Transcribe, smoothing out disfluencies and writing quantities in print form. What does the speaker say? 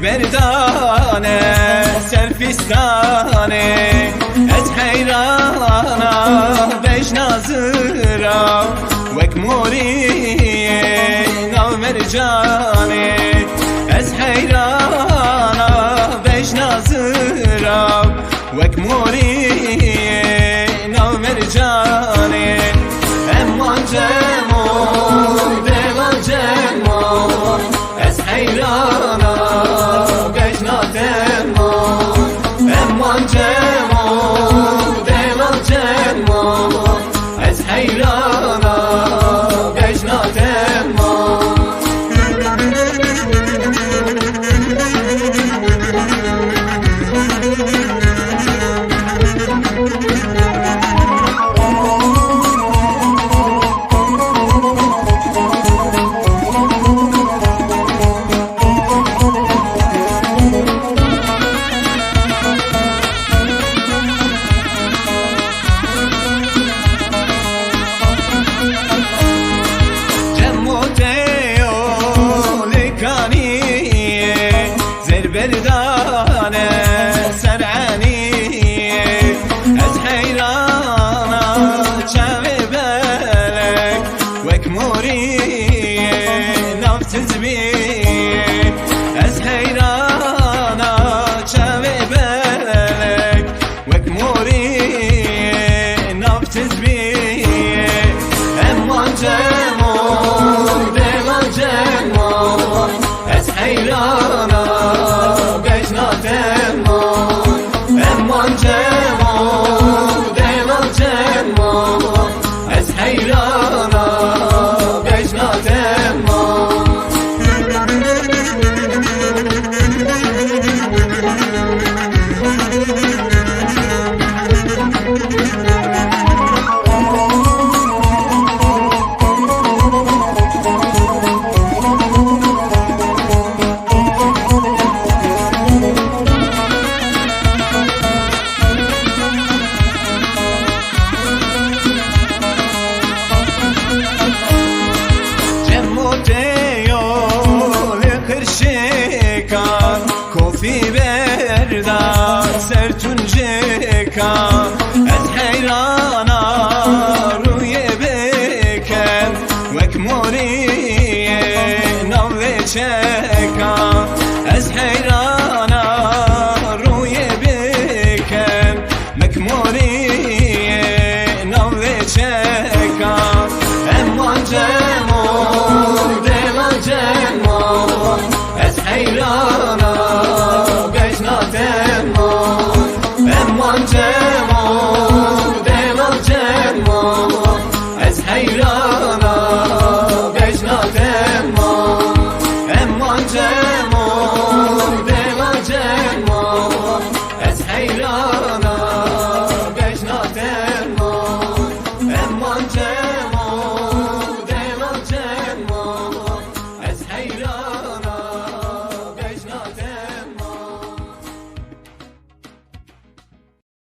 بردانه سرفستانه از حیرانا بیش نازرا وک موریه نو مرجانه از حیرانا بیش نازرا وک موریه نو مرجانه امان جمون دلان جمون از حیرانا بردانه سرعانیه از حیرانا چاوی بلک وک موریه نفت زبیه از حیرانا چاوی بلک وک موریه نفت زبیه امان جمون دلان جمون از حیرانا کوفی بردار سرتون جکان